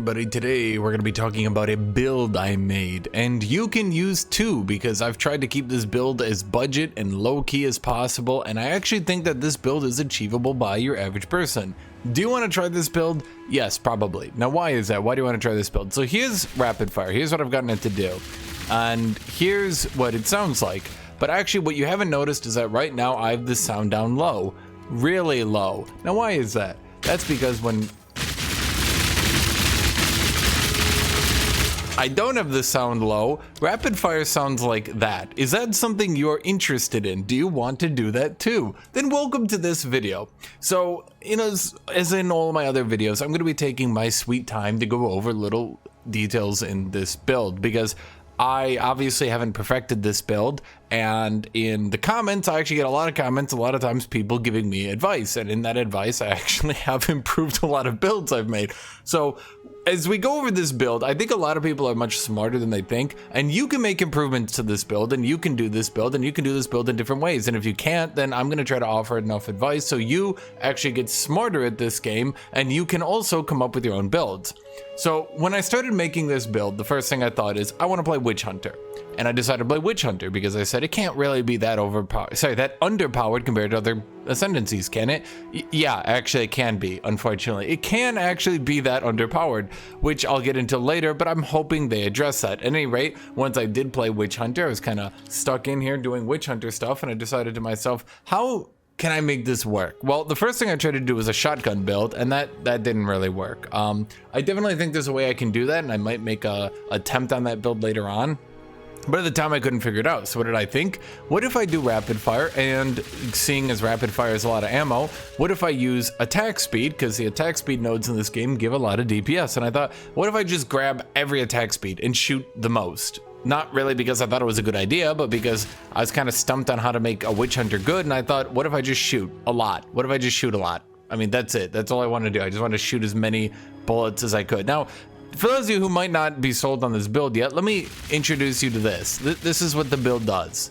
everybody, today we're going to be talking about a build I made, and you can use too, because I've tried to keep this build as budget and low-key as possible, and I actually think that this build is achievable by your average person. Do you want to try this build? Yes, probably. Now why is that? Why do you want to try this build? So here's rapid fire, here's what I've gotten it to do, and here's what it sounds like. But actually what you haven't noticed is that right now I have the sound down low, really low. Now why is that? That's because when I don't have the sound low, rapid fire sounds like that. Is that something you're interested in? Do you want to do that too? Then welcome to this video. So, you know, as in all my other videos, I'm going to be taking my sweet time to go over little details in this build, because I obviously haven't perfected this build, and in the comments I actually get a lot of comments, a lot of times people giving me advice, and in that advice I actually have improved a lot of builds I've made. So as we go over this build, I think a lot of people are much smarter than they think, and you can make improvements to this build, and you can do this build, and you can do this build in different ways. And if you can't, then I'm going to try to offer enough advice so you actually get smarter at this game, and you can also come up with your own builds. So when I started making this build, the first thing I thought is I want to play Witch Hunter, and I decided to play Witch Hunter because I said it can't really be that underpowered compared to other ascendancies, can it? Yeah, actually it can be, unfortunately. It can actually be that underpowered, which I'll get into later, but I'm hoping they address that. At any rate, once I did play Witch Hunter, I was kind of stuck in here doing Witch Hunter stuff, and I decided to myself, how can I make this work? Well, the first thing I tried to do was a shotgun build, and that didn't really work. I definitely think there's a way I can do that, and I might make a attempt on that build later on. But at the time I couldn't figure it out. So what did I think? What if I do rapid fire, and seeing as rapid fire is a lot of ammo, what if I use attack speed? Because the attack speed nodes in this game give a lot of DPS. And I thought, what if I just grab every attack speed and shoot the most? Not really because I thought it was a good idea, but because I was kind of stumped on how to make a Witch Hunter good. And I thought, what if I just shoot a lot? What if I just shoot a lot? I mean, that's it. That's all I want to do. I just want to shoot as many bullets as I could. Now, for those of you who might not be sold on this build yet, let me introduce you to this. This is what the build does.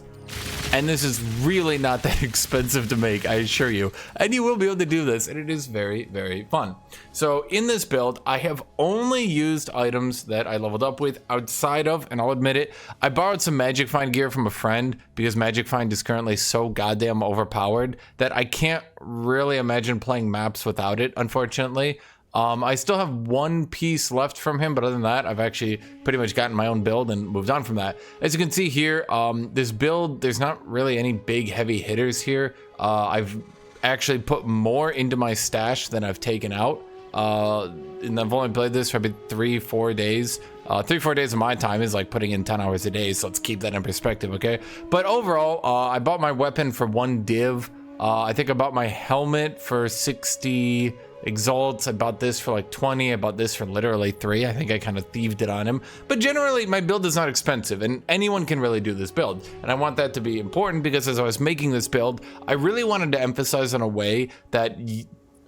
And this is really not that expensive to make, I assure you. And you will be able to do this, and it is very, very fun. So in this build, I have only used items that I leveled up with outside of, and I'll admit it, I borrowed some Magic Find gear from a friend because Magic Find is currently so goddamn overpowered that I can't really imagine playing maps without it, unfortunately. I still have one piece left from him, but other than that, I've actually pretty much gotten my own build and moved on from that. As you can see here, this build, there's not really any big heavy hitters here. I've actually put more into my stash than I've taken out. And I've only played this for maybe 3-4 days. 3-4 days of my time is like putting in 10 hours a day, so let's keep that in perspective, okay? But overall, I bought my weapon for 1 div. I think I bought my helmet for 60 exalts. I bought this for like 20. I bought this for literally 3. I think I kind of thieved it on him. But generally, my build is not expensive, and anyone can really do this build. And I want that to be important because as I was making this build, I really wanted to emphasize in a way that,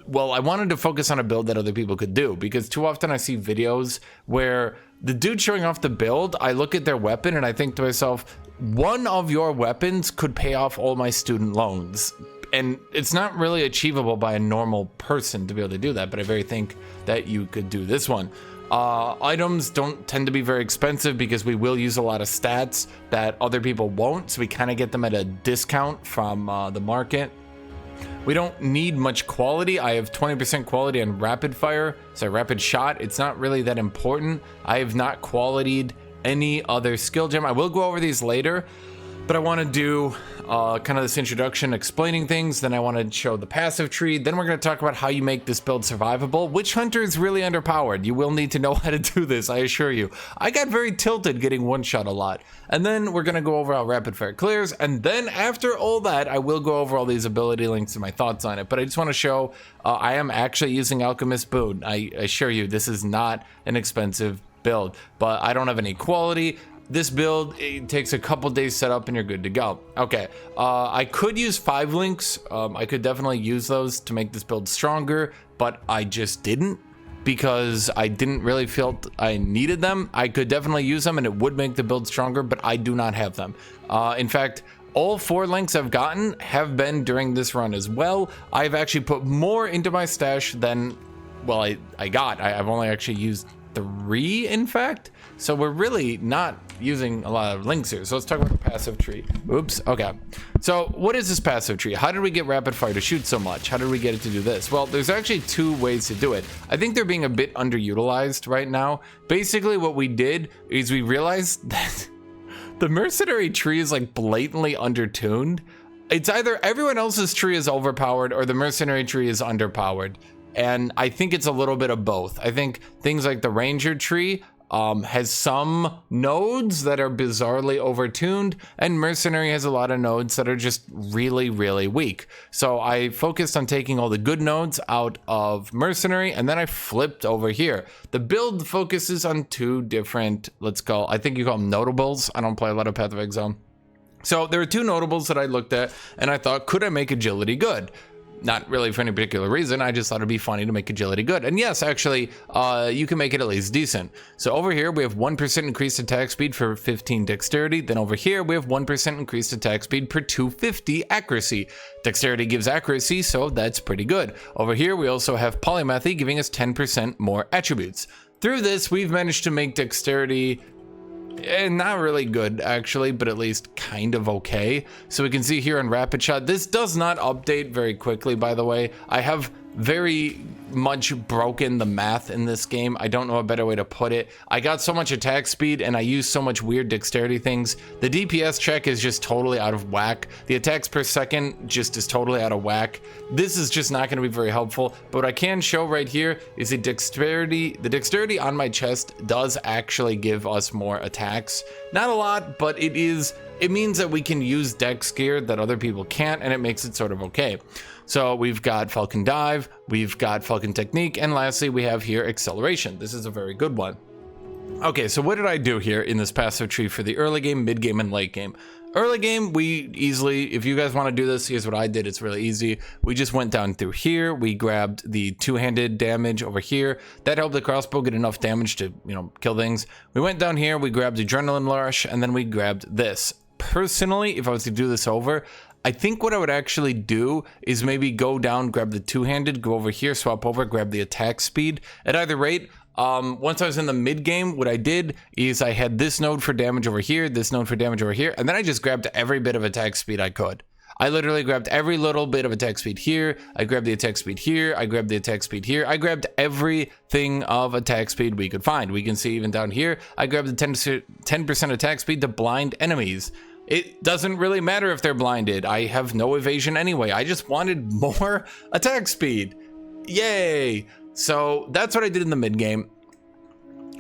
well, I wanted to focus on a build that other people could do, because too often I see videos where the dude showing off the build, I look at their weapon and I think to myself, one of your weapons could pay off all my student loans. And it's not really achievable by a normal person to be able to do that, but I very think that you could do this one. Items don't tend to be very expensive because we will use a lot of stats that other people won't, so we kind of get them at a discount from the market. We don't need much quality. I have 20% quality on rapid fire, so rapid shot. It's not really that important. I have not qualitied any other skill gem. I will go over these later, but I want to do kind of this introduction explaining things, then I want to show the passive tree, then we're going to talk about how you make this build survivable. Witch Hunter is really underpowered. You will need to know how to do this, I assure you. I got very tilted getting one shot a lot. And then we're going to go over how rapid fire clears, and then after all that, I will go over all these ability links and my thoughts on it. But I just want to show I am actually using Alchemist Boon. I assure you, this is not an expensive build, but I don't have any quality. This build, it takes a couple days set up and you're good to go. Okay, I could use 5 links. I could definitely use those to make this build stronger, but I just didn't because I didn't really feel I needed them. I could definitely use them and it would make the build stronger, but I do not have them. In fact, all 4 links I've gotten have been during this run as well. I've actually put more into my stash than, well, I've only actually used 3, in fact. So we're really not using a lot of links here. So let's talk about the passive tree. Oops, okay. So what is this passive tree? How did we get rapid fire to shoot so much? How did we get it to do this? Well, there's actually 2 ways to do it. I think they're being a bit underutilized right now. Basically what we did is we realized that the mercenary tree is like blatantly undertuned. It's either everyone else's tree is overpowered or the mercenary tree is underpowered. And I think it's a little bit of both. I think things like the ranger tree has some nodes that are bizarrely overtuned, and mercenary has a lot of nodes that are just really, really weak. So I focused on taking all the good nodes out of mercenary, and then I flipped over here. The build focuses on 2 different, I think you call them notables. I don't play a lot of Path of Exile. So there are 2 notables that I looked at, and I thought, could I make agility good? Not really for any particular reason. I just thought it'd be funny to make agility good. And yes, actually, you can make it at least decent. So over here, we have 1% increased attack speed for 15 dexterity. Then over here, we have 1% increased attack speed per 250 accuracy. Dexterity gives accuracy, so that's pretty good. Over here, we also have polymathy, giving us 10% more attributes. Through this, we've managed to make dexterity not really good actually, but at least kind of okay. So we can see here on rapid shot, this does not update very quickly, by the way. I have very much broken the math in this game. I don't know a better way to put it. I got so much attack speed and I use so much weird dexterity things. The DPS check is just totally out of whack. The attacks per second just is totally out of whack. This is just not going to be very helpful. But what I can show right here is the dexterity on my chest does actually give us more attacks. Not a lot, but it means that we can use dex gear that other people can't, and it makes it sort of okay. So we've got Falcon Dive, we've got Falcon Technique, and lastly we have here Acceleration. This is a very good one. Okay, so what did I do here in this passive tree for the early game, mid game, and late game? Early game, we easily, if you guys want to do this, here's what I did. It's really easy. We just went down through here. We grabbed the 2-handed damage over here. That helped the crossbow get enough damage to, kill things. We went down here, we grabbed Adrenaline Rush, and then we grabbed this. Personally, if I was to do this over, I think what I would actually do is maybe go down, grab the 2-handed, go over here, swap over, grab the attack speed. At either rate, once I was in the mid game, what I did is I had this node for damage over here, this node for damage over here, and then I just grabbed every bit of attack speed I could. I literally grabbed every little bit of attack speed here. I grabbed the attack speed here. I grabbed the attack speed here. I grabbed everything of attack speed we could find. We can see even down here, I grabbed the 10% attack speed to blind enemies. It doesn't really matter if they're blinded. I have no evasion anyway. I just wanted more attack speed. Yay! So that's what I did in the mid game.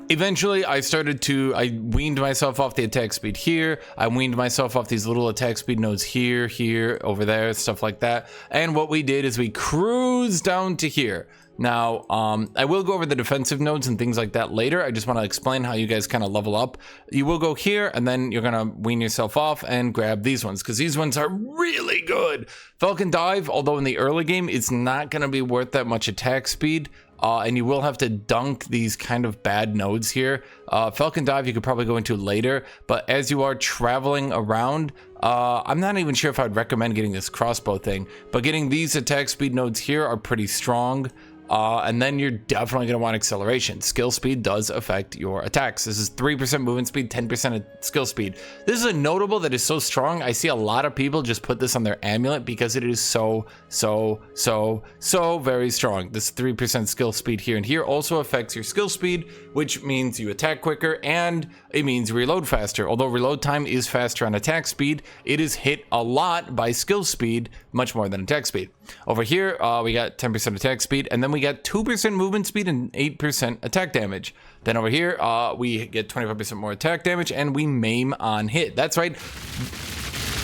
Eventually, I weaned myself off the attack speed here. I weaned myself off these little attack speed nodes here, here, over there, stuff like that. And what we did is we cruised down to here. Now, I will go over the defensive nodes and things like that later. I just want to explain how you guys kind of level up. You will go here, and then you're going to wean yourself off and grab these ones, because these ones are really good. Falcon Dive, although in the early game, it's not going to be worth that much attack speed. And you will have to dunk these kind of bad nodes here. Falcon Dive you could probably go into later, but as you are traveling around, I'm not even sure if I'd recommend getting this crossbow thing, but getting these attack speed nodes here are pretty strong. And then you're definitely going to want acceleration. Skill speed does affect your attacks. This is 3% movement speed, 10% skill speed. This is a notable that is so strong. I see a lot of people just put this on their amulet because it is so very strong. This 3% skill speed here and here also affects your skill speed, which means you attack quicker and it means reload faster. Although reload time is faster on attack speed, it is hit a lot by skill speed, much more than attack speed. Over here, we got 10% attack speed, and then we got 2% movement speed and 8% attack damage. Then over here, we get 25% more attack damage, and we maim on hit. That's right.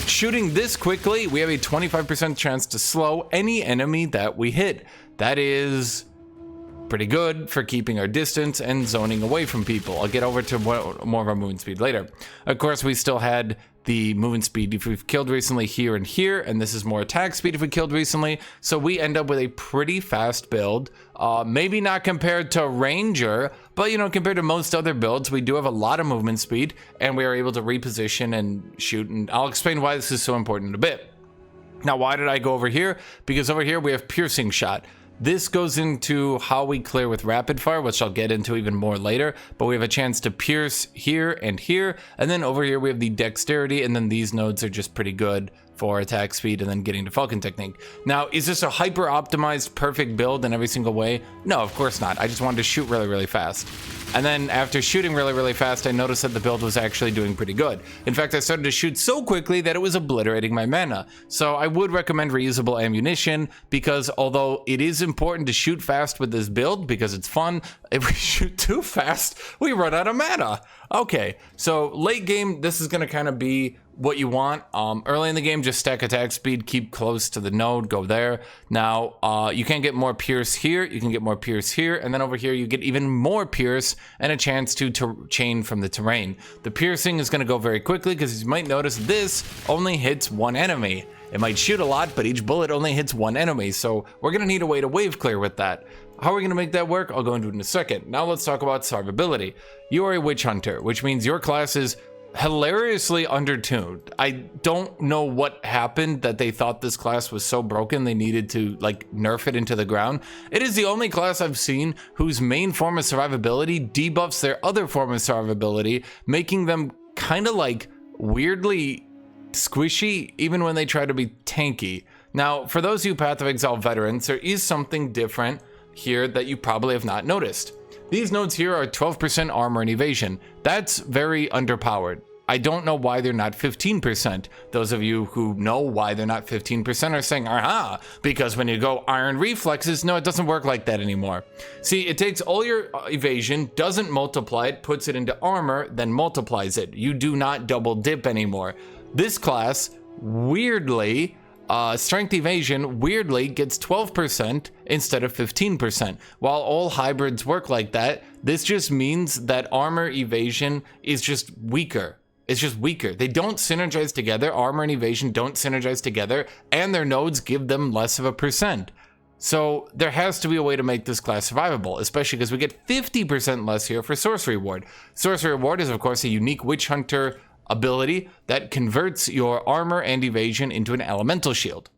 Shooting this quickly, we have a 25% chance to slow any enemy that we hit. That is pretty good for keeping our distance and zoning away from people. I'll get over to more of our movement speed later. Of course, we still had the movement speed if we've killed recently here and here, and this is more attack speed if we killed recently. So we end up with a pretty fast build. Maybe not compared to Ranger, but compared to most other builds, we do have a lot of movement speed, and we are able to reposition and shoot. And I'll explain why this is so important in a bit. Now, why did I go over here? Because over here we have Piercing Shot. This goes into how we clear with rapid fire, which I'll get into even more later, but we have a chance to pierce here, and then over here we have the dexterity, and then these nodes are just pretty good for attack speed and then getting to Falcon technique. Now, is this a hyper optimized perfect build in every single way? No, of course not. I just wanted to shoot really, really fast. And then after shooting really, really fast, I noticed that the build was actually doing pretty good. In fact, I started to shoot so quickly that it was obliterating my mana. So I would recommend reusable ammunition, because although it is important to shoot fast with this build because it's fun, if we shoot too fast, we run out of mana. Okay, so late game, this is gonna kind of be what you want. Early in the game, just stack attack speed, keep close to the node, go there. Now, you can get more pierce here, you can get more pierce here, and then over here you get even more pierce and a chance to chain from the terrain. The piercing is gonna go very quickly because you might notice this only hits one enemy. It might shoot a lot, but each bullet only hits one enemy, so we're gonna need a way to wave clear with that. How are we gonna make that work? I'll go into it in a second. Now let's talk about survivability. You are a witch hunter, which means your class is hilariously undertuned. I don't know what happened that they thought this class was so broken they needed to like nerf it into the ground. It is the only class I've seen whose main form of survivability debuffs their other form of survivability, making them kind of like weirdly squishy even when they try to be tanky. Now, for those of you Path of Exile veterans, there is something different here that you probably have not noticed. These nodes here are 12% armor and evasion. That's very underpowered. I don't know why they're not 15%. Those of you who know why they're not 15% are saying, aha, because when you go iron reflexes, no, it doesn't work like that anymore. See, it takes all your evasion, doesn't multiply it, puts it into armor, then multiplies it. You do not double dip anymore. This class, weirdly, strength evasion weirdly gets 12% instead of 15%. While all hybrids work like that, this just means that armor evasion is just weaker. It's just weaker. They don't synergize together. Armor and evasion don't synergize together, and their nodes give them less of a percent. So there has to be a way to make this class survivable, especially because we get 50% less here for Sorcery Ward. Sorcery Ward is, of course, a unique witch hunter ability that converts your armor and evasion into an elemental shield.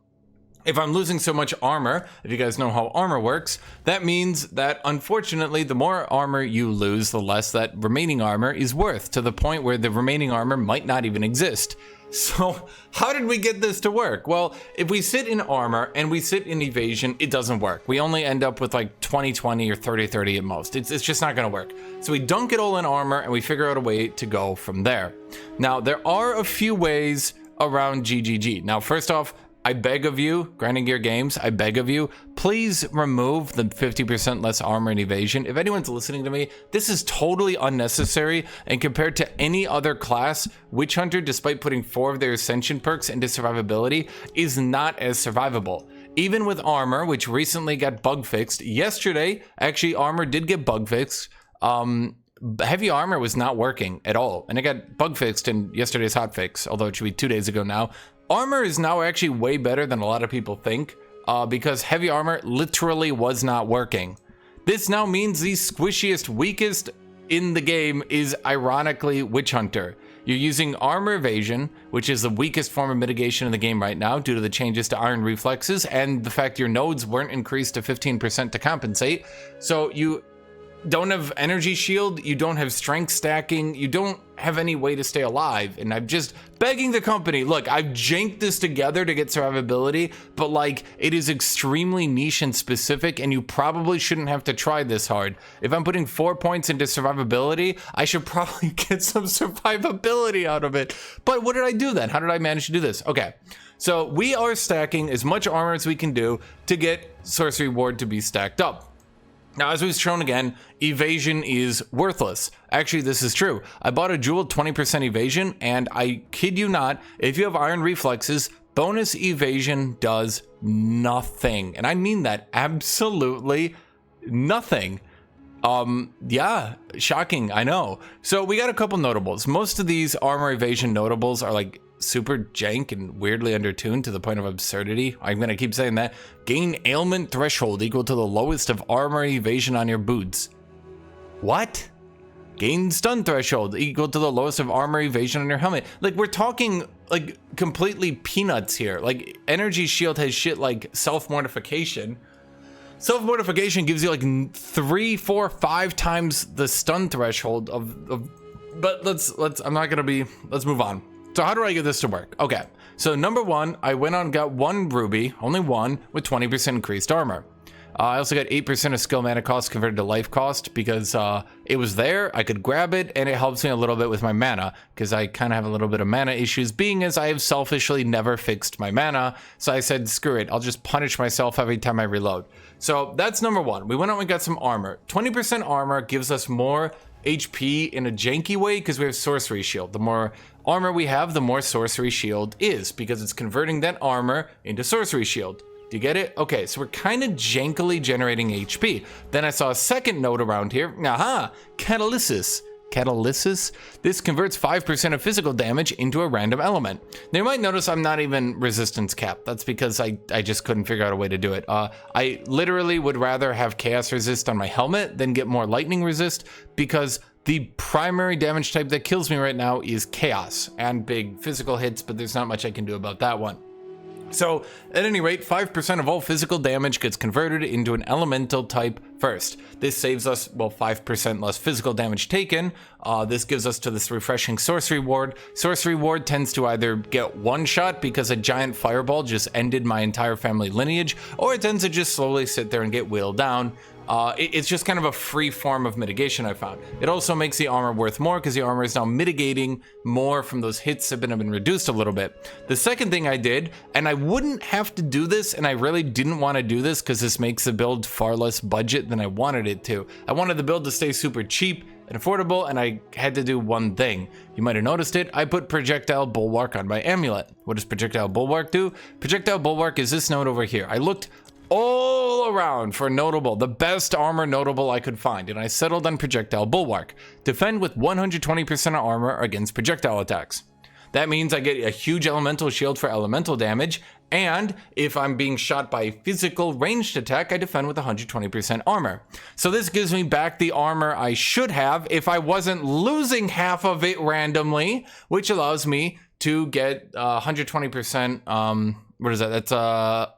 If I'm losing so much armor, if you guys know how armor works, that means that unfortunately the more armor you lose, the less that remaining armor is worth, to the point where the remaining armor might not even exist. So how did we get this to work? Well, if we sit in armor and we sit in evasion, it doesn't work. We only end up with like 20-20 or 30-30 at most. It's just not gonna work. So we dunk it all in armor and we figure out a way to go from there. Now, there are a few ways around GGG. Now, first off, I beg of you, Grinding Gear Games, I beg of you, please remove the 50% less armor and evasion. If anyone's listening to me, this is totally unnecessary, and compared to any other class, Witch Hunter, despite putting 4 of their Ascension perks into survivability, is not as survivable. Even with armor, which recently got bug fixed, yesterday, actually armor did get bug fixed, heavy armor was not working at all, and it got bug fixed in yesterday's hotfix, although it should be 2 days ago now. Armor is now actually way better than a lot of people think, because heavy armor literally was not working. This now means the squishiest, weakest in the game is ironically Witch Hunter. You're using armor evasion, which is the weakest form of mitigation in the game right now due to the changes to iron reflexes and the fact your nodes weren't increased to 15% to compensate. So you don't have energy shield, you don't have strength stacking, you don't have any way to stay alive. And I'm just begging the company, look, I've janked this together to get survivability, but like, it is extremely niche and specific, and you probably shouldn't have to try this hard. If I'm putting 4 points into survivability, I should probably get some survivability out of it. But what did I do then? How did I manage to do this? Okay, so we are stacking as much armor as we can do to get Sorcery Ward to be stacked up. Now, as we've shown again, evasion is worthless. Actually, this is true. I bought a jewel 20% evasion, and I kid you not, if you have iron reflexes, bonus evasion does nothing. And I mean that, absolutely nothing. Yeah, shocking, I know. So we got a couple notables. Most of these armor evasion notables are like super jank and weirdly undertuned to the point of absurdity. I'm gonna keep saying that. Gain ailment threshold equal to the lowest of armor evasion on your boots. What? Gain stun threshold equal to the lowest of armor evasion on your helmet. Like, we're talking like completely peanuts here. Like, energy shield has shit like self-mortification. Self-mortification gives you like 3, 4, 5 times the stun threshold of but let's move on. So how do I get this to work? Okay, so number one, I went on and got 1 ruby, only 1, with 20% increased armor. I also got 8% of skill mana cost converted to life cost because it was there, I could grab it, and it helps me a little bit with my mana because I kind of have a little bit of mana issues, being as I have selfishly never fixed my mana. So I said, screw it, I'll just punish myself every time I reload. So that's number one. We went out and got some armor. 20% armor gives us more HP in a janky way because we have sorcery shield. The more armor we have, the more sorcery shield is because it's converting that armor into sorcery shield. Do you get it? Okay, so we're kind of jankily generating HP. Then I saw a second note around here. Aha! Catalysis. Catalysis? This converts 5% of physical damage into a random element. Now you might notice I'm not even resistance capped. That's because I just couldn't figure out a way to do it. I literally would rather have chaos resist on my helmet than get more lightning resist because the primary damage type that kills me right now is chaos and big physical hits, but there's not much I can do about that one. So, at any rate, 5% of all physical damage gets converted into an elemental type first. This saves us, well, 5% less physical damage taken. This gives us to this refreshing sorcery ward. Sorcery ward tends to either get one shot because a giant fireball just ended my entire family lineage, or it tends to just slowly sit there and get whittled down. It's just kind of a free form of mitigation I found. It also makes the armor worth more because the armor is now mitigating more from those hits that have been reduced a little bit. The second thing I did, and I wouldn't have to do this, and I really didn't want to do this because this makes the build far less budget than I wanted it to. I wanted the build to stay super cheap and affordable, and I had to do one thing. You might have noticed it. I put Projectile Bulwark on my amulet. What does Projectile Bulwark do? Projectile Bulwark is this node over here. I looked all around for notable, the best armor notable I could find, and I settled on Projectile Bulwark. Defend with 120% of armor against projectile attacks. That means I get a huge elemental shield for elemental damage, and if I'm being shot by a physical ranged attack, I defend with 120% armor. So this gives me back the armor I should have if I wasn't losing half of it randomly, which allows me to get 120%, what is that? That's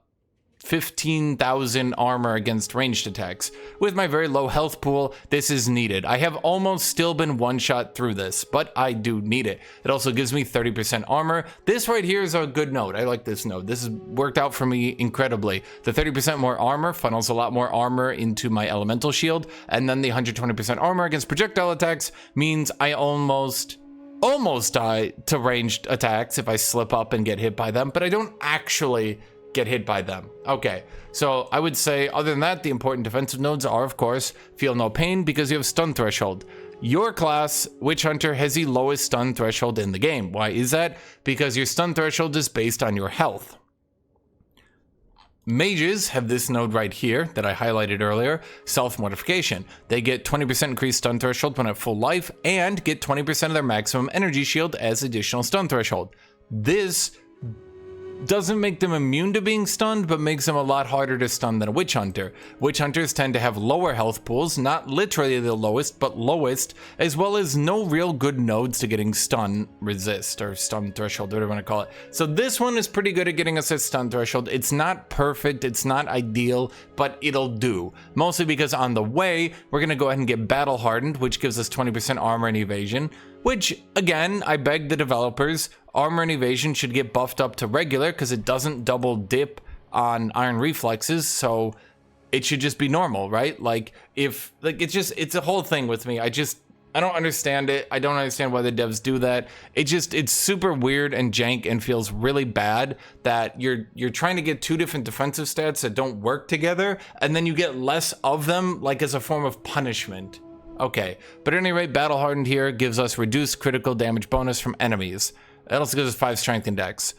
15,000 armor against ranged attacks. With my very low health pool, this is needed. I have almost still been one shot through this, but I do need it. It also gives me 30% armor. This right here is a good node. I like this node. This has worked out for me incredibly. The 30% more armor funnels a lot more armor into my elemental shield, and then the 120% armor against projectile attacks means I almost die to ranged attacks if I slip up and get hit by them, but I don't actually get hit by them. Okay, so I would say other than that, the important defensive nodes are, of course, feel no pain because you have stun threshold. Your class, Witch Hunter, has the lowest stun threshold in the game. Why is that? Because your stun threshold is based on your health. Mages have this node right here that I highlighted earlier, self-mortification. They get 20% increased stun threshold when at full life and get 20% of their maximum energy shield as additional stun threshold. This doesn't make them immune to being stunned, but makes them a lot harder to stun than a Witch Hunter. Witch Hunters tend to have lower health pools, not literally the lowest, but lowest, as well as no real good nodes to getting stun resist, or stun threshold, whatever you want to call it. So this one is pretty good at getting us a stun threshold. It's not perfect, it's not ideal, but it'll do. Mostly because on the way, we're going to go ahead and get Battle Hardened, which gives us 20% armor and evasion, which, again, I beg the developers, armor and evasion should get buffed up to regular because it doesn't double dip on iron reflexes, so it should just be normal, right? Like, it's a whole thing with me. I don't understand it. I don't understand why the devs do that. It's super weird and jank and feels really bad that you're trying to get two different defensive stats that don't work together, and then you get less of them, like as a form of punishment. Okay, but at any rate, Battle Hardened here gives us reduced critical damage bonus from enemies. It also gives us 5 strength index.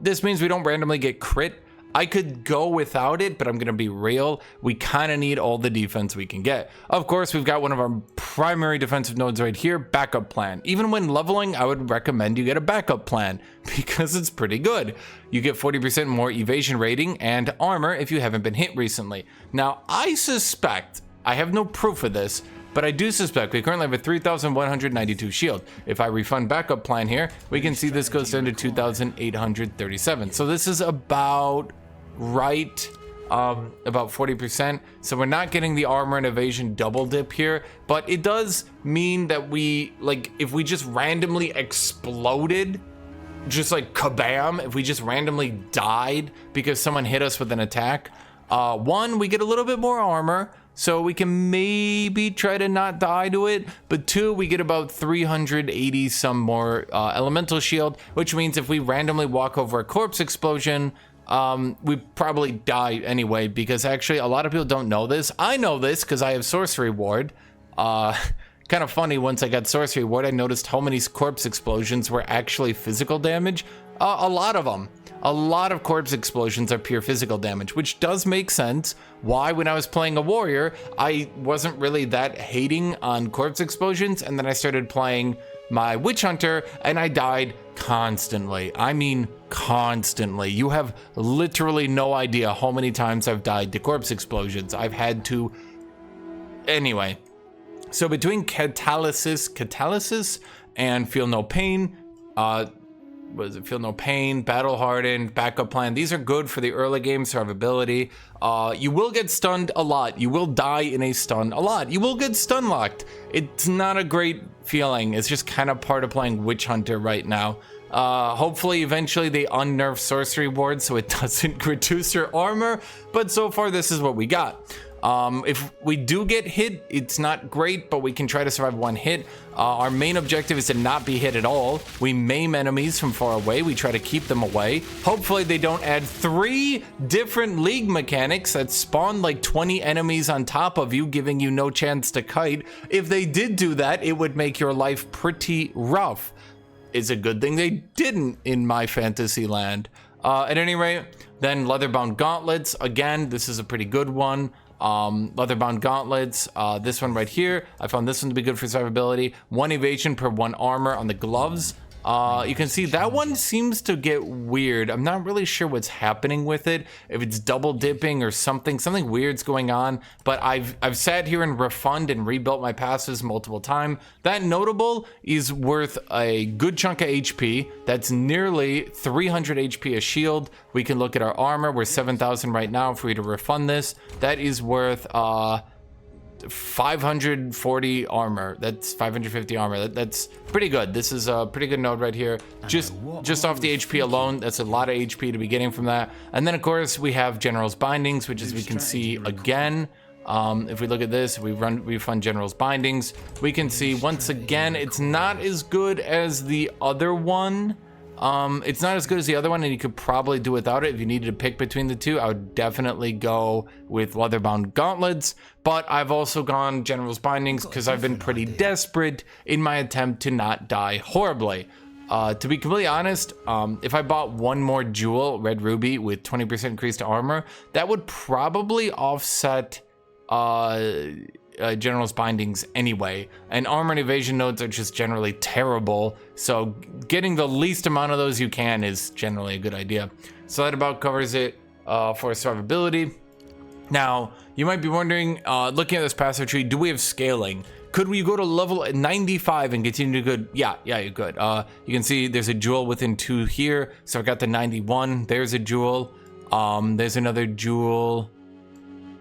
This means we don't randomly get crit. I could go without it, but I'm gonna be real. We kind of need all the defense we can get. Of course, we've got one of our primary defensive nodes right here, backup plan. Even when leveling, I would recommend you get a backup plan because it's pretty good. You get 40% more evasion rating and armor if you haven't been hit recently. Now, I suspect, I have no proof of this, but I do suspect we currently have a 3,192 shield. If I refund backup plan here, we can see this goes down to 2,837. So this is about right about 40%. So we're not getting the armor and evasion double dip here, but it does mean that we, like, if we just randomly exploded, just like kabam, if we just randomly died because someone hit us with an attack, one, we get a little bit more armor, so we can maybe try to not die to it, but two, we get about 380 some more elemental shield, which means if we randomly walk over a corpse explosion, we probably die anyway, because actually a lot of people don't know this. I know this because I have sorcery ward. Kind of funny, once I got sorcery ward, I noticed how many corpse explosions were actually physical damage. A lot of them. A lot of corpse explosions are pure physical damage, which does make sense why when I was playing a warrior, I wasn't really that hating on corpse explosions, and then I started playing my witch hunter and I died constantly. I mean constantly. You have literally no idea how many times I've died to corpse explosions. I've had to... Anyway, so between catalysis and feel no pain, feel no pain, battle hardened, backup plan, these are good for the early game survivability. You will get stunned a lot. You will die in a stun a lot. You will get stun locked. It's not a great feeling. It's just kind of part of playing witch hunter right now. Hopefully eventually they unnerf sorcery ward so it doesn't reduce your armor, but so far this is what we got. If we do get hit, it's not great, but we can try to survive one hit. Our main objective is to not be hit at all. We maim enemies from far away. We try to keep them away. Hopefully they don't add 3 different league mechanics that spawn like 20 enemies on top of you, giving you no chance to kite. If they did do that, it would make your life pretty rough. It's a good thing they didn't in my fantasy land. At any rate, then leather-bound gauntlets. Again, this is a pretty good one. Leather-bound gauntlets, this one right here, I found this one to be good for survivability. 1 evasion per 1 armor on the gloves. You can see that one seems to get weird. I'm not really sure what's happening with it, if it's double dipping or something weird's going on, but I've sat here and refund and rebuilt my passes multiple times. That notable is worth a good chunk of HP. That's nearly 300 HP a shield. We can look at our armor. We're 7,000 right now. For you to refund this, that is worth 540 armor. That's 550 armor. That's pretty good. This is a pretty good node right here. Just off the HP alone, that's a lot of HP to be getting from that. And then of course we have General's Bindings, which as we can see again, if we look at this, we fund General's Bindings, we can see once again it's not as good as the other one. It's not as good as the other one, and you could probably do without it. If you needed to pick between the two, I would definitely go with leather-bound gauntlets, but I've also gone General's Bindings because I've been pretty desperate in my attempt to not die horribly. To be completely honest, if I bought one more jewel, Red Ruby, with 20% increased armor, that would probably offset General's Bindings anyway, and armor and evasion nodes are just generally terrible, so getting the least amount of those you can is generally a good idea. So that about covers it for survivability. Now you might be wondering, looking at this passive tree, do we have scaling? Could we go to level 95 and continue to good? Yeah, you could. You can see there's a jewel within 2 here, so I got the 91. There's a jewel. There's another jewel.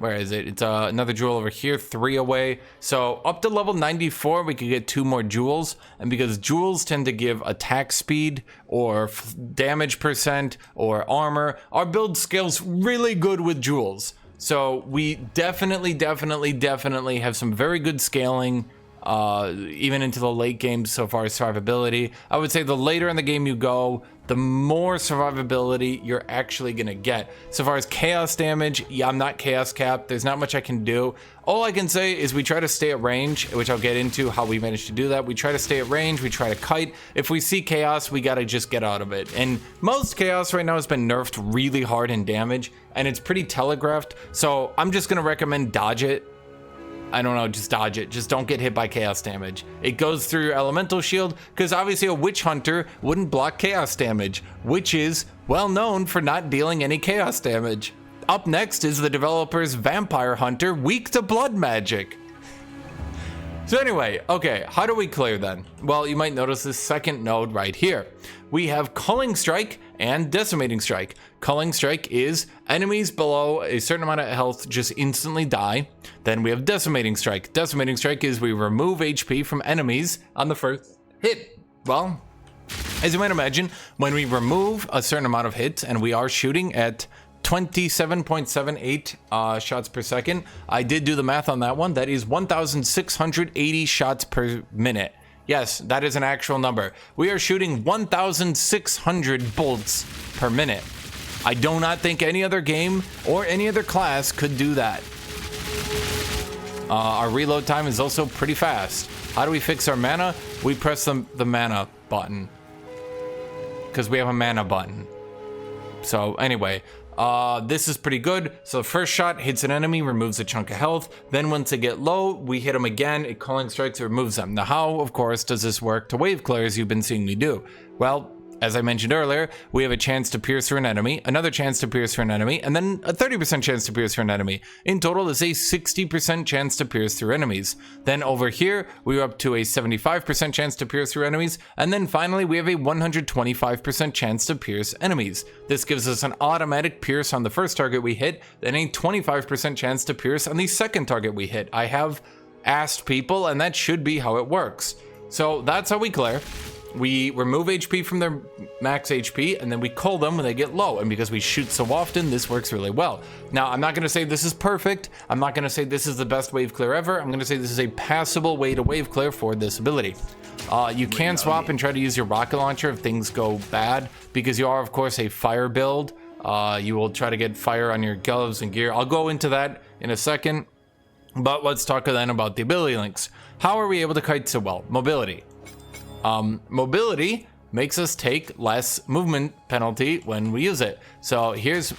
Where is it? It's another jewel over here, 3 away. So up to level 94, we could get 2 more jewels. And because jewels tend to give attack speed or damage percent or armor, our build scales really good with jewels. So we definitely have some very good scaling, even into the late game so far as survivability. I would say the later in the game you go, the more survivability you're actually gonna get. So far as chaos damage, yeah, I'm not chaos capped. There's not much I can do. All I can say is we try to stay at range, which I'll get into how we managed to do that. We try to stay at range, we try to kite. If we see chaos, we gotta just get out of it. And most chaos right now has been nerfed really hard in damage, and it's pretty telegraphed. So I'm just gonna recommend dodge it. I don't know, just dodge it. Just don't get hit by chaos damage. It goes through your elemental shield, because obviously a witch hunter wouldn't block chaos damage, which is well known for not dealing any chaos damage. Up next is the developer's vampire hunter, weak to blood magic. So anyway, okay, how do we clear then? Well, you might notice this second node right here. We have Culling Strike and Decimating Strike. Culling Strike is enemies below a certain amount of health just instantly die. Then we have Decimating Strike. Decimating Strike is we remove HP from enemies on the first hit. Well, as you might imagine, when we remove a certain amount of hits, and we are shooting at 27.78 shots per second, I did do the math on that one. That is 1,680 shots per minute. Yes, that is an actual number. We are shooting 1,600 bolts per minute. I do not think any other game or any other class could do that. Our reload time is also pretty fast. How do we fix our mana? We press the mana button, because we have a mana button. So anyway, this is pretty good. So the first shot hits an enemy, removes a chunk of health. Then once they get low, we hit them again. It Culling Strikes, removes them. Now how, of course, does this work to wave clear, as you've been seeing me do? Well, as I mentioned earlier, we have a chance to pierce through an enemy, another chance to pierce through an enemy, and then a 30% chance to pierce through an enemy. In total, is a 60% chance to pierce through enemies. Then over here, we're up to a 75% chance to pierce through enemies, and then finally, we have a 125% chance to pierce enemies. This gives us an automatic pierce on the first target we hit, then a 25% chance to pierce on the second target we hit. I have asked people, and that should be how it works. So that's how we clear. We remove HP from their max HP, and then we cull them when they get low. And because we shoot so often, this works really well. Now, I'm not going to say this is perfect. I'm not going to say this is the best wave clear ever. I'm going to say this is a passable way to wave clear for this ability. You can swap and try to use your rocket launcher if things go bad, because you are, of course, a fire build. You will try to get fire on your gloves and gear. I'll go into that in a second. But let's talk then about the ability links. How are we able to kite so well? Mobility. Mobility makes us take less movement penalty when we use it. So here's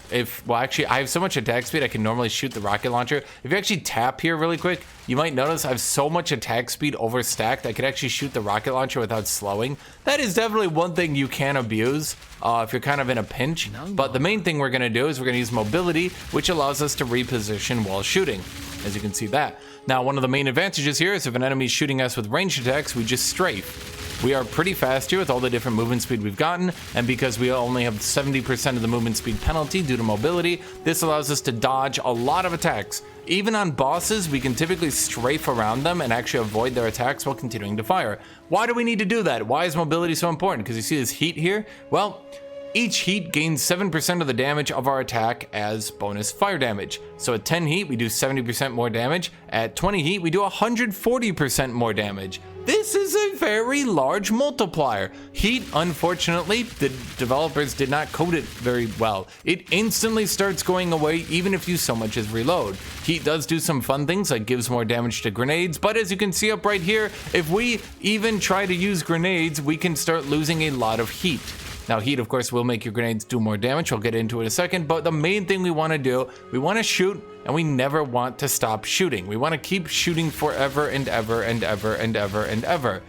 well, actually, I have so much attack speed, I can normally shoot the rocket launcher. If you actually tap here really quick, you might notice I have so much attack speed overstacked, I could actually shoot the rocket launcher without slowing. That is definitely one thing you can abuse if you're kind of in a pinch. But the main thing we're gonna do is we're gonna use mobility, which allows us to reposition while shooting, as you can see that. Now, one of the main advantages here is if an enemy is shooting us with ranged attacks, we just strafe. We are pretty fast here with all the different movement speed we've gotten, and because we only have 70% of the movement speed penalty due to mobility, this allows us to dodge a lot of attacks. Even on bosses, we can typically strafe around them and actually avoid their attacks while continuing to fire. Why do we need to do that? Why is mobility so important? Because you see this heat here? Well, each heat gains 7% of the damage of our attack as bonus fire damage. So at 10 heat, we do 70% more damage. At 20 heat, we do 140% more damage. This is a very large multiplier. Heat, unfortunately, the developers did not code it very well. It instantly starts going away even if you so much as reload. Heat does do some fun things like gives more damage to grenades, but as you can see up right here, if we even try to use grenades, we can start losing a lot of heat. Now, heat, of course, will make your grenades do more damage. I'll get into it in a second, but the main thing we want to do, we want to shoot, and we never want to stop shooting. We want to keep shooting forever and ever and ever and ever and ever.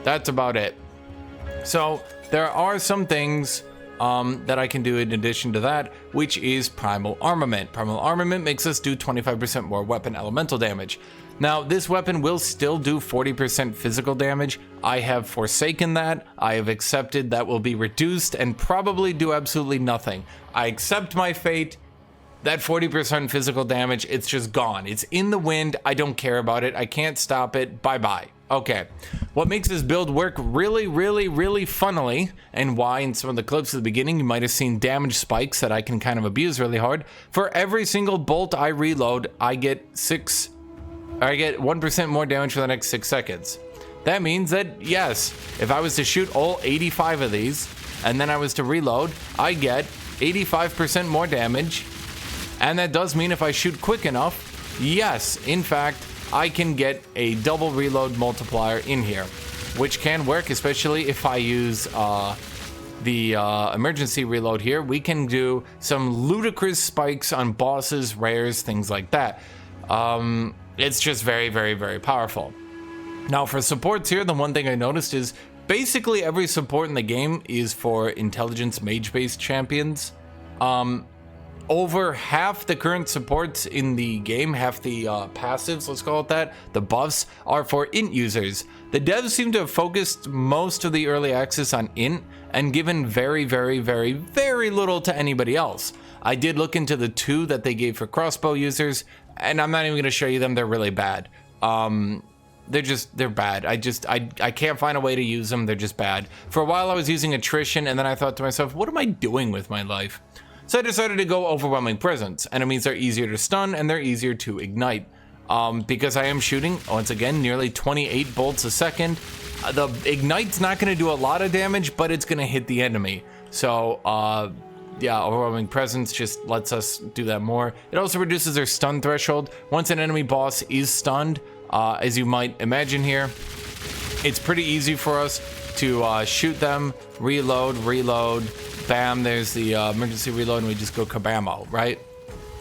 That's about it. So there are some things that I can do in addition to that, which is Primal Armament. Primal Armament makes us do 25% more weapon elemental damage. Now, this weapon will still do 40% physical damage. I have forsaken that. I have accepted that will be reduced and probably do absolutely nothing. I accept my fate. That 40% physical damage, it's just gone. It's in the wind. I don't care about it. I can't stop it. Bye-bye. Okay. What makes this build work really, really, really funnily, and why in some of the clips at the beginning you might have seen damage spikes that I can kind of abuse really hard. For every single bolt I reload, I get 1% more damage for the next 6 seconds. That means that, yes, if I was to shoot all 85 of these, and then I was to reload, I get 85% more damage. And that does mean if I shoot quick enough, yes, in fact, I can get a double reload multiplier in here, which can work, especially if I use the emergency reload here. We can do some ludicrous spikes on bosses, rares, things like that. It's just very, very, very powerful. Now for supports here, the one thing I noticed is basically every support in the game is for intelligence mage-based champions. over half the current supports in the game, half the passives, let's call it that, the buffs, are for int users. The devs seem to have focused most of the early access on int and given very, very, very, very little to anybody else. I did look into the 2 that they gave for crossbow users, and I'm not even going to show you them. They're really bad. They're bad. I can't find a way to use them. They're just bad. For a while I was using attrition, and then I thought to myself, what am I doing with my life? So I decided to go overwhelming presence. Enemies are easier to stun and they're easier to ignite. Because I am shooting, once again, nearly 28 bolts a second. The ignite's not going to do a lot of damage, but it's going to hit the enemy. So, yeah, overwhelming presence just lets us do that more. It also reduces their stun threshold. Once an enemy boss is stunned, as you might imagine here, it's pretty easy for us to shoot them, reload, bam, there's the emergency reload, and we just go kabamo, right?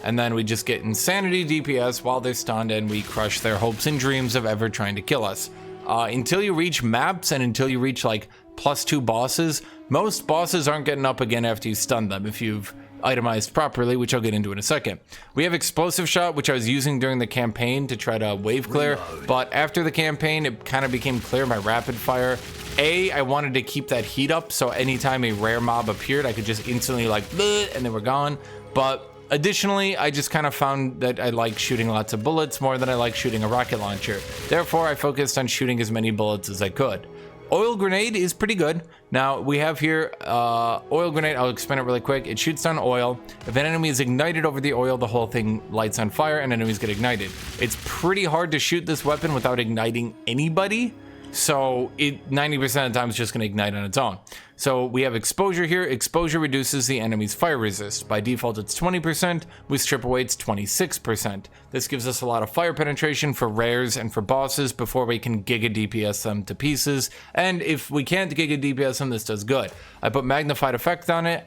And then we just get insanity DPS while they're stunned, and we crush their hopes and dreams of ever trying to kill us. Until you reach maps and until you reach like +2 bosses, most bosses aren't getting up again after you stun them if you've itemized properly, which I'll get into in a second. We have explosive shot, which I was using during the campaign to try to wave clear, but after the campaign it kind of became clear by rapid fire. I wanted to keep that heat up, so anytime a rare mob appeared I could just instantly like bleh, and they were gone. But additionally, I just kind of found that I like shooting lots of bullets more than I like shooting a rocket launcher. Therefore, I focused on shooting as many bullets as I could. Oil grenade is pretty good. Now we have here oil grenade. I'll explain it really quick. It shoots down oil. If an enemy is ignited over the oil, the whole thing lights on fire and enemies get ignited. It's pretty hard to shoot this weapon without igniting anybody. So it 90% of the time is just going to ignite on its own. So we have exposure here. Exposure reduces the enemy's fire resist. By default it's 20%, with strip away it's 26%. This gives us a lot of fire penetration for rares and for bosses before we can Giga DPS them to pieces. And if we can't Giga DPS them, this does good. I put magnified effect on it.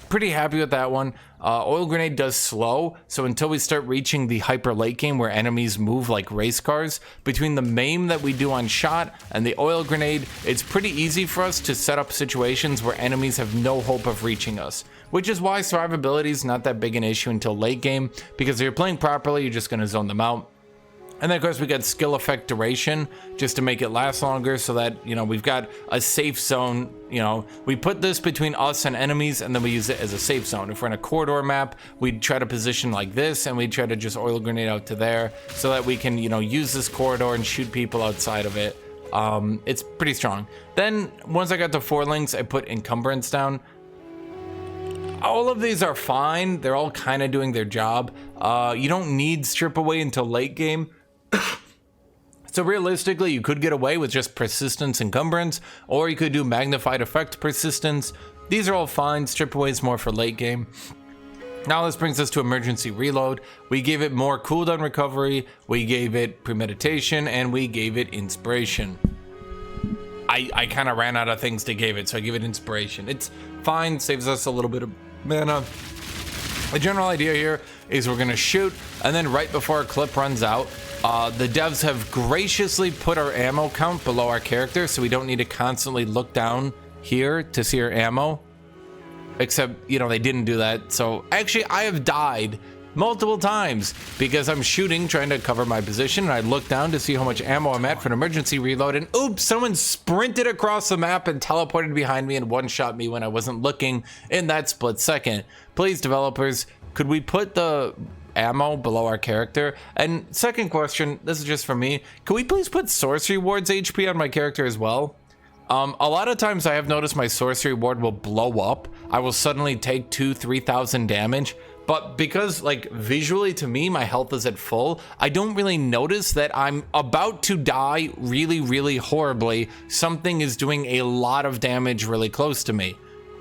Pretty happy with that one. Oil grenade does slow, so until we start reaching the hyper late game where enemies move like race cars, between the maim that we do on shot and the oil grenade, it's pretty easy for us to set up situations where enemies have no hope of reaching us. Which is why survivability is not that big an issue until late game, because if you're playing properly, you're just going to zone them out. And then of course we got skill effect duration just to make it last longer, so that, you know, we've got a safe zone. You know, we put this between us and enemies and then we use it as a safe zone. If we're in a corridor map, we'd try to position like this and we'd try to just oil grenade out to there so that we can, you know, use this corridor and shoot people outside of it. It's pretty strong. Then once I got to 4 links, I put encumbrance down. All of these are fine. They're all kind of doing their job. You don't need strip away until late game. So realistically, you could get away with just persistence encumbrance, or you could do magnified effect persistence. These are all fine. Strip away is more for late game. Now this brings us to emergency reload. We gave it more cooldown recovery, we gave it premeditation, and we gave it inspiration. I kind of ran out of things to give it, so I give it inspiration. It's fine, saves us a little bit of mana. The general idea here is we're gonna shoot, and then right before our clip runs out, the devs have graciously put our ammo count below our character, so we don't need to constantly look down here to see our ammo. Except, you know, they didn't do that. So actually I have died multiple times because I'm shooting, trying to cover my position, and I look down to see how much ammo I'm at for an emergency reload, and oops, someone sprinted across the map and teleported behind me and one-shot me when I wasn't looking in that split second. Please, developers, could we put the ammo below our character? And second question, this is just for me, can we please put sorcery ward's HP on my character as well? A lot of times I have noticed my sorcery ward will blow up. I will suddenly take 2,000-3,000 damage, but because like visually to me my health is at full, I don't really notice that I'm about to die really horribly. Something is doing a lot of damage really close to me.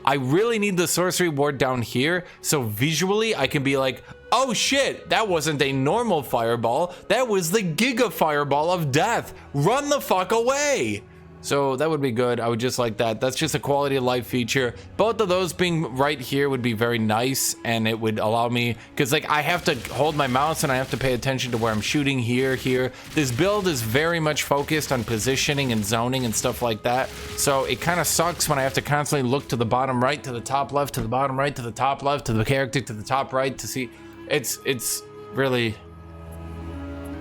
I really need the sorcery ward down here, so visually I can be like, oh shit, that wasn't a normal fireball, that was the Giga Fireball of death. Run the fuck away. So that would be good. I would just like that. That's just a quality of life feature. Both of those being right here would be very nice, and it would allow me, because like I have to hold my mouse and I have to pay attention to where I'm shooting here. This build is very much focused on positioning and zoning and stuff like that. So it kind of sucks when I have to constantly look to the bottom right, to the top left, to the bottom right, to the top left, to the character, to the top right to see. It's really,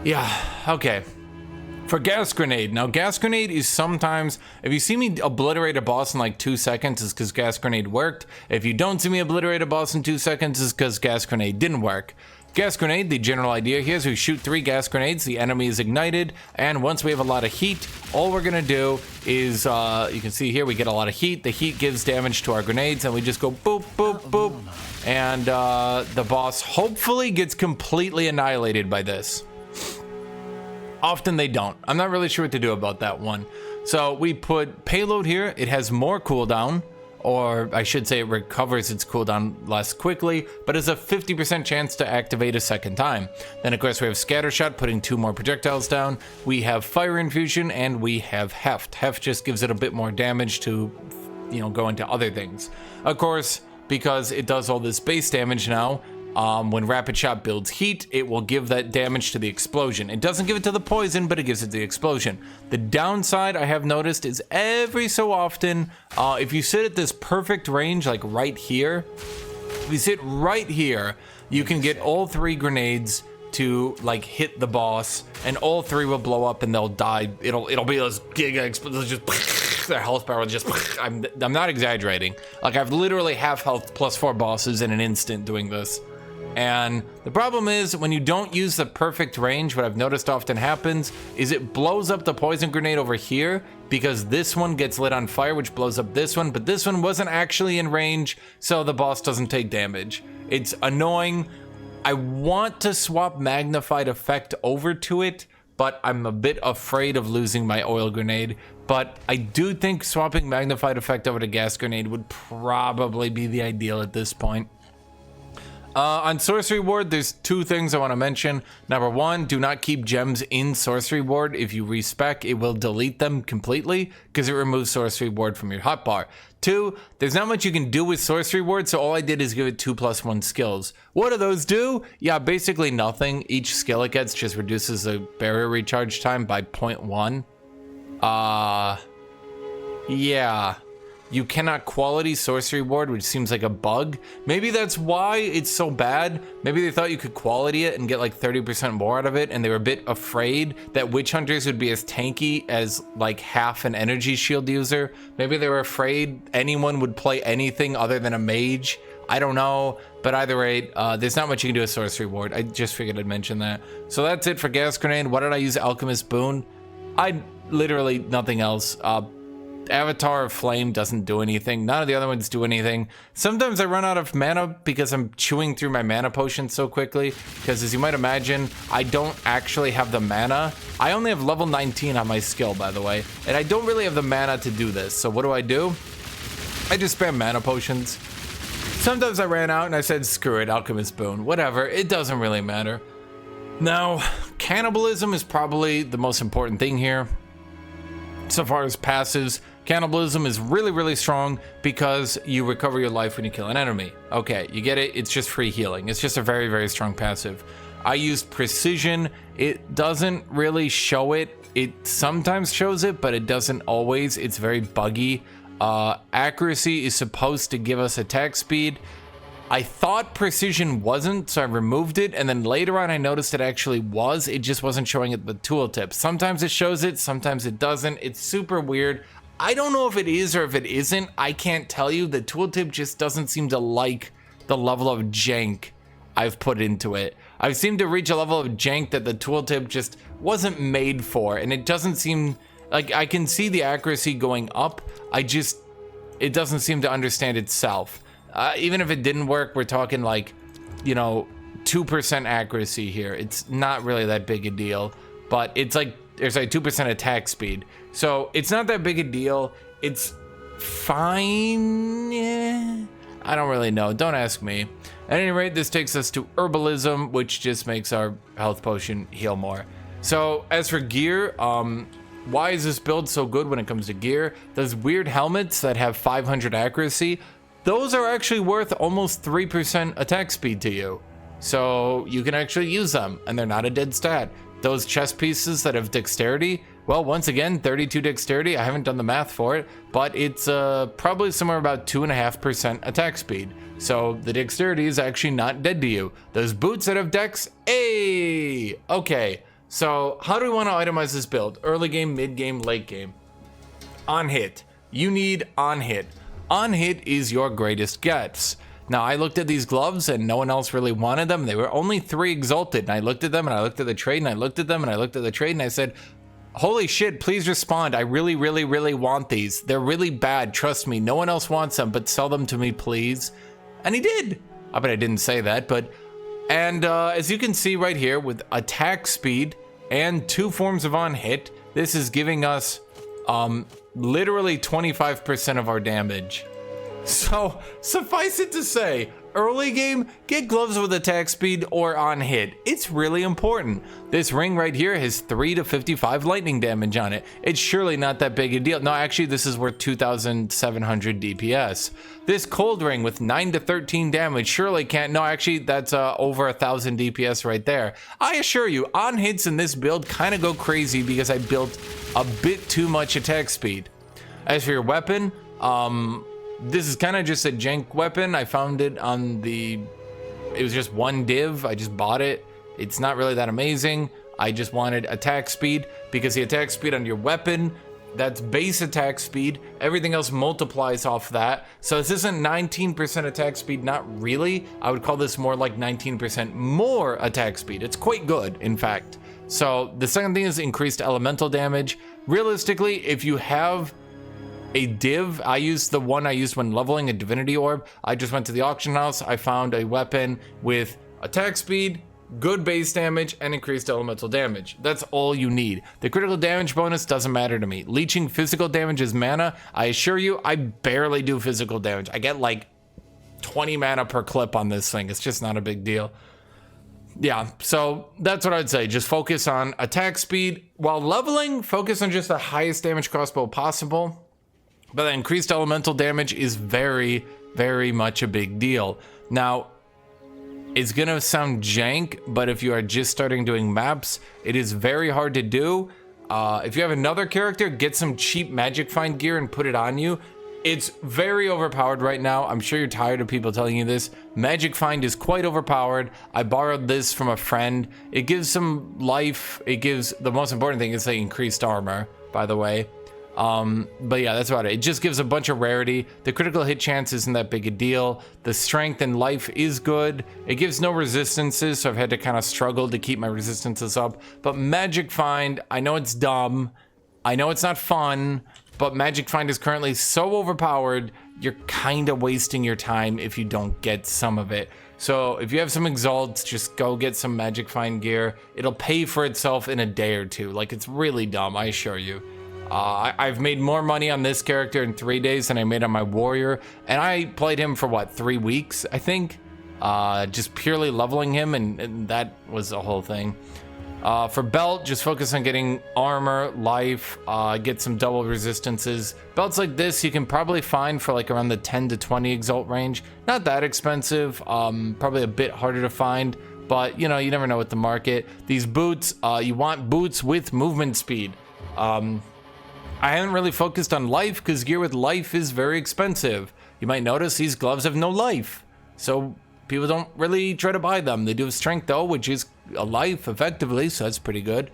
yeah, okay. For gas grenade, now gas grenade is sometimes, if you see me obliterate a boss in like 2 seconds, it's because gas grenade worked. If you don't see me obliterate a boss in 2 seconds, it's because gas grenade didn't work. Gas grenade, the general idea here is we shoot 3 gas grenades, the enemy is ignited, and once we have a lot of heat, all we're gonna do is, you can see here, we get a lot of heat. The heat gives damage to our grenades, and we just go boop, boop, boop, and the boss hopefully gets completely annihilated by this. Often they don't. I'm not really sure what to do about that one. So we put payload here. It has more cooldown, or I should say it recovers its cooldown less quickly, but has a 50% chance to activate a second time. Then of course we have scatter shot, putting 2 more projectiles down. We have fire infusion, and we have heft. Heft just gives it a bit more damage to, you know, go into other things. Of course, because it does all this base damage now, when rapid shot builds heat, it will give that damage to the explosion. It doesn't give it to the poison, but it gives it to the explosion. The downside I have noticed is every so often, if you sit at this perfect range, like right here, if you sit right here, you can get all 3 grenades to like hit the boss, and all 3 will blow up and they'll die. It'll be those giga explosions, just their health bar will just, I'm not exaggerating. Like I've literally half health plus 4 bosses in an instant doing this. And the problem is when you don't use the perfect range, what I've noticed often happens is it blows up the poison grenade over here because this one gets lit on fire, which blows up this one, but this one wasn't actually in range, so the boss doesn't take damage. It's annoying. I want to swap magnified effect over to it, but I'm a bit afraid of losing my oil grenade. But I do think swapping magnified effect over to gas grenade would probably be the ideal at this point. On sorcery ward, there's 2 things I want to mention. Number 1, do not keep gems in sorcery ward. If you respec, it will delete them completely because it removes sorcery ward from your hotbar. 2, there's not much you can do with sorcery ward, so all I did is give it 2+1 skills. What do those do? Yeah, basically nothing. Each skill it gets just reduces the barrier recharge time by 0.1. Yeah. You cannot quality sorcery ward, which seems like a bug. Maybe that's why it's so bad. Maybe they thought you could quality it and get like 30% more out of it, and they were a bit afraid that witch hunters would be as tanky as like half an energy shield user. Maybe they were afraid anyone would play anything other than a mage. I don't know, but either way, there's not much you can do with sorcery ward. I just figured I'd mention that. So that's it for gas grenade. Why did I use alchemist boon? I literally nothing else. Avatar of Flame doesn't do anything. None of the other ones do anything. Sometimes I run out of mana because I'm chewing through my mana potions so quickly. Because as you might imagine, I don't actually have the mana. I only have level 19 on my skill, by the way. And I don't really have the mana to do this. So what do? I just spam mana potions. Sometimes I ran out and I said, screw it, Alchemist Boon. Whatever, it doesn't really matter. Now, cannibalism is probably the most important thing here. So far as passives, cannibalism is really, really strong because you recover your life when you kill an enemy. Okay, you get it, it's just free healing. It's just a very, very strong passive. I used precision. It doesn't really show it. It sometimes shows it, but it doesn't always. It's very buggy. Accuracy is supposed to give us attack speed. I thought precision wasn't, so I removed it, and then later on I noticed it actually was. It just wasn't showing it the tooltip. Sometimes it shows it, sometimes it doesn't. It's super weird. I don't know if it is or if it isn't. I can't tell you. The tooltip just doesn't seem to like the level of jank I've put into it. I've seemed to reach a level of jank that the tooltip just wasn't made for, and it doesn't seem like I can see the accuracy going up. It doesn't seem to understand itself. Even if it didn't work, we're talking like, 2% accuracy here. It's not really that big a deal, but it's like, there's like 2% attack speed. So it's not that big a deal. It's fine. Yeah. I don't really know. Don't ask me. At any rate, this takes us to herbalism, which just makes our health potion heal more. So as for gear, why is this build so good when it comes to gear? Those weird helmets that have 500 accuracy, those are actually worth almost 3% attack speed to you. So you can actually use them, and they're not a dead stat. Those chest pieces that have dexterity, well, once again, 32 dexterity. I haven't done the math for it, but it's probably somewhere about 2.5% attack speed. So the dexterity is actually not dead to you. Those boots that have dex, hey! Okay, so how do we want to itemize this build? Early game, mid game, late game. On hit. You need on hit. On hit is your greatest gets. Now, I looked at these gloves and no one else really wanted them. They were only 3 exalted, and I looked at them and I looked at the trade and I looked at them and I looked at the trade and I said, holy shit, please respond. I really, really, really want these. They're really bad. Trust me. No one else wants them, but sell them to me, please. And he did. I bet I didn't say that, but... And as you can see right here, with attack speed and 2 forms of on hit, this is giving us literally 25% of our damage. So, suffice it to say, early game, get gloves with attack speed or on hit. It's really important. This ring right here has 3 to 55 lightning damage on it. It's surely not that big a deal. No, actually, this is worth 2,700 DPS. This cold ring with 9 to 13 damage surely can't. No, actually, that's over 1,000 DPS right there. I assure you, on hits in this build kind of go crazy because I built a bit too much attack speed. As for your weapon, this is kind of just a jank weapon. I found it on the... It was just 1 div. I just bought it. It's not really that amazing. I just wanted attack speed because the attack speed on your weapon, that's base attack speed. Everything else multiplies off that. So this isn't 19% attack speed. Not really. I would call this more like 19% more attack speed. It's quite good, in fact. So the second thing is increased elemental damage. Realistically, if you have a div, I used the one I used when leveling a divinity orb. I just went to the auction house. I found a weapon with attack speed, good base damage, and increased elemental damage. That's all you need. The critical damage bonus doesn't matter to me. Leeching physical damage is mana. I assure you, I barely do physical damage. I get like 20 mana per clip on this thing. It's just not a big deal. Yeah, so that's what I'd say. Just focus on attack speed. While leveling, focus on just the highest damage crossbow possible. But the increased elemental damage is very, very much a big deal. Now, it's gonna sound jank, but if you are just starting doing maps, it is very hard to do. If you have another character, get some cheap magic find gear and put it on you. It's very overpowered right now. I'm sure you're tired of people telling you this. Magic find is quite overpowered. I borrowed this from a friend. It gives some life. It gives, the most important thing is the increased armor, by the way. But yeah, that's about it. It just gives a bunch of rarity. The critical hit chance isn't that big a deal. The strength and life is good. It gives no resistances, so I've had to kind of struggle to keep my resistances up. But Magic Find, I know it's dumb. I know it's not fun, but Magic Find is currently so overpowered, you're kind of wasting your time if you don't get some of it. So if you have some exalts, just go get some Magic Find gear. It'll pay for itself in a day or two. Like, it's really dumb, I assure you. I've made more money on this character in 3 days than I made on my warrior, and I played him for what, 3 weeks, I think, just purely leveling him, and that was the whole thing. For belt, just focus on getting armor, life, get some double resistances. Belts like this you can probably find for like around the 10 to 20 exalt range. Not that expensive, probably a bit harder to find, but you know, you never know with the market. These boots, you want boots with movement speed. I haven't really focused on life because gear with life is very expensive. You might notice these gloves have no life, so people don't really try to buy them. They do have strength though, which is a life effectively, so that's pretty good.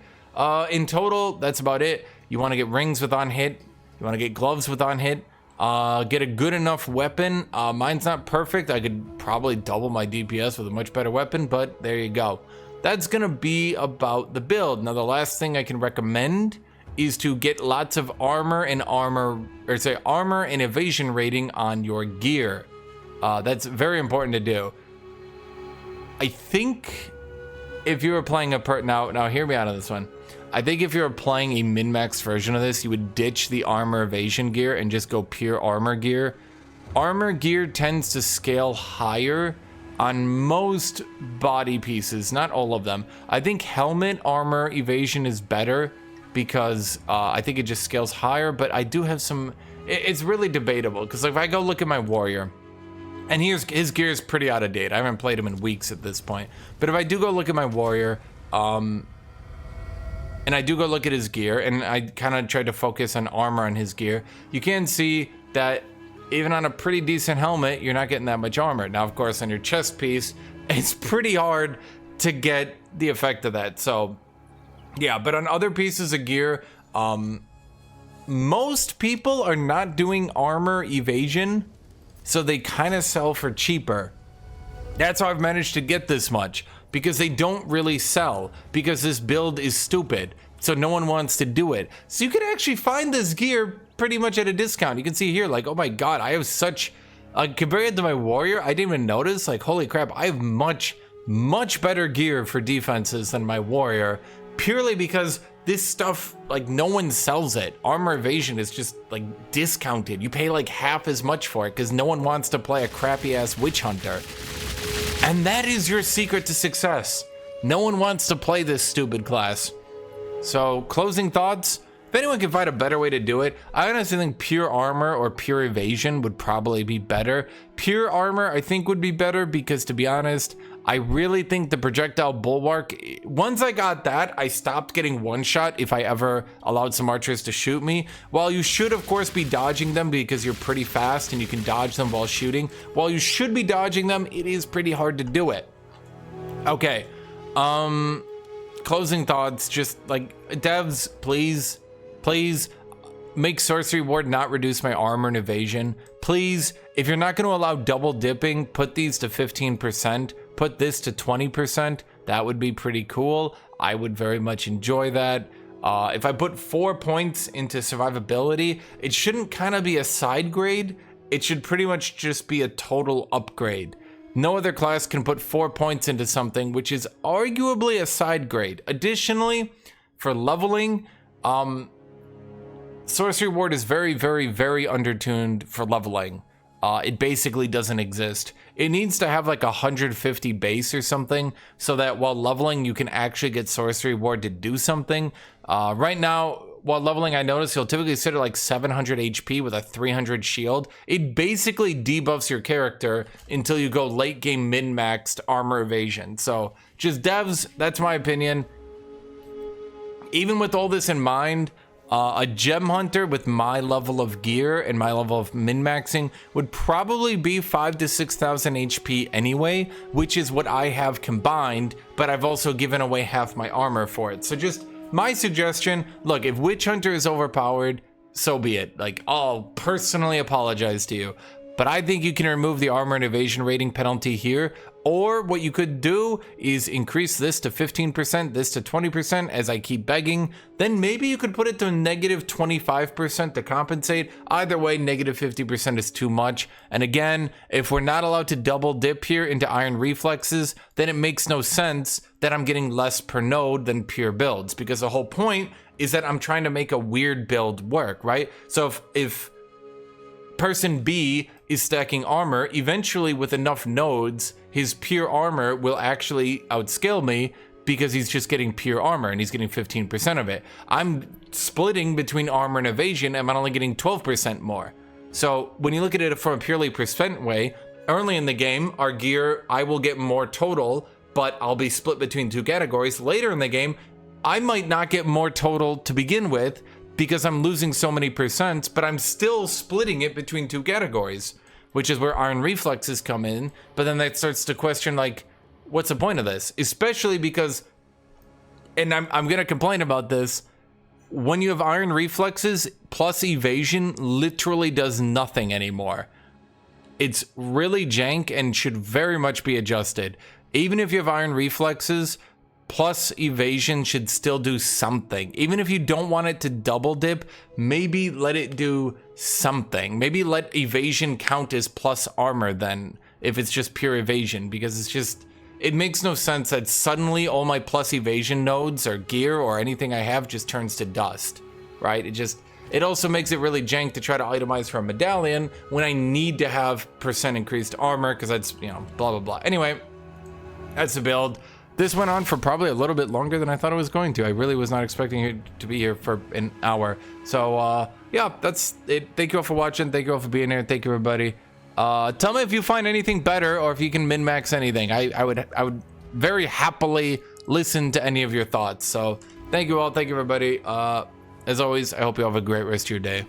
In total, that's about it. You want to get rings with on hit. You want to get gloves with on hit. Get a good enough weapon. Mine's not perfect. I could probably double my DPS with a much better weapon, but there you go. That's gonna be about the build. Now, the last thing I can recommend is to get lots of armor and evasion rating on your gear. That's very important to do. I think if you were playing now hear me out on this one. I think if you were playing a min-max version of this, you would ditch the armor evasion gear and just go pure armor gear. Armor gear tends to scale higher on most body pieces, not all of them. I think helmet armor evasion is better. because I think it just scales higher, but I do have some, it's really debatable, because if I go look at my warrior, and his gear is pretty out of date. I haven't played him in weeks at this point. But if I do go look at my warrior, and I do go look at his gear, and I kind of tried to focus on armor on his gear, you can see that even on a pretty decent helmet, you're not getting that much armor. Now, of course, on your chest piece, it's pretty hard to get the effect of that. So, yeah, but on other pieces of gear, most people are not doing armor evasion, so they kind of sell for cheaper. That's how I've managed to get this much, because they don't really sell, because this build is stupid, so no one wants to do it. So you can actually find this gear pretty much at a discount. You can see here, like, oh my god, I have such, compared to my warrior, I didn't even notice, like, holy crap, I have much better gear for defenses than my warrior, purely because this stuff, like, no one sells it. Armor evasion is just, like, discounted. You pay, like, half as much for it because no one wants to play a crappy-ass witch hunter. And that is your secret to success. No one wants to play this stupid class. So, closing thoughts? If anyone can find a better way to do it, I honestly think pure armor or pure evasion would probably be better. Pure armor, I think, would be better because, to be honest, I really think the projectile bulwark, once I got that, I stopped getting one shot if I ever allowed some archers to shoot me. While you should, of course, be dodging them because you're pretty fast and you can dodge them while shooting, while you should be dodging them, it is pretty hard to do it. Okay, closing thoughts, just like, devs, please make sorcery ward not reduce my armor and evasion. Please, if you're not going to allow double dipping, put these to 15%. Put this to 20%. That would be pretty cool. I would very much enjoy that. If I put 4 points into survivability, it shouldn't kind of be a side grade. It should pretty much just be a total upgrade. No other class can put 4 points into something, which is arguably a side grade. Additionally, for leveling, Sorcery Ward is very undertuned for leveling. It basically doesn't exist. It needs to have like 150 base or something so that while leveling you can actually get Sorcery Ward to do something. Right now, while leveling, I notice you'll typically sit at like 700 HP with a 300 shield. It basically debuffs your character until you go late game min-maxed armor evasion. So just devs, that's my opinion. Even with all this in mind, a gem hunter with my level of gear and my level of min-maxing would probably be 5,000 to 6,000 HP anyway, which is what I have combined, but I've also given away half my armor for it. So just my suggestion, look, if Witch Hunter is overpowered, so be it. Like, I'll personally apologize to you. But I think you can remove the armor and evasion rating penalty here, or what you could do is increase this to 15%, this to 20% as I keep begging. Then maybe you could put it to negative 25% to compensate. Either way, negative 50% is too much. And again, if we're not allowed to double dip here into Iron Reflexes, then it makes no sense that I'm getting less per node than pure builds, because the whole point is that I'm trying to make a weird build work, right? So if person B is stacking armor, eventually with enough nodes, his pure armor will actually outscale me because he's just getting pure armor and he's getting 15% of it. I'm splitting between armor and evasion and I'm only getting 12% more. So when you look at it from a purely percent way, early in the game, our gear, I will get more total, but I'll be split between two categories. Later in the game, I might not get more total to begin with because I'm losing so many percents, but I'm still splitting it between two categories, which is where Iron Reflexes come in. But then that starts to question, like, what's the point of this? Especially because, and I'm gonna complain about this, when you have Iron Reflexes plus evasion literally does nothing anymore. It's really jank and should very much be adjusted. Even if you have Iron Reflexes, plus evasion should still do something. Even if you don't want it to double dip, maybe let it do something. Maybe let evasion count as plus armor then, if it's just pure evasion, because it's just, it makes no sense that suddenly all my plus evasion nodes or gear or anything I have just turns to dust, right? It also makes it really jank to try to itemize for a medallion when I need to have percent increased armor, because that's, you know, blah, blah, blah. Anyway, that's the build. This went on for probably a little bit longer than I thought it was going to. I really was not expecting it to be here for an hour. So, yeah, that's it. Thank you all for watching. Thank you all for being here. Thank you, everybody. Tell me if you find anything better or if you can min-max anything. I would very happily listen to any of your thoughts. So, thank you all. Thank you, everybody. As always, I hope you all have a great rest of your day.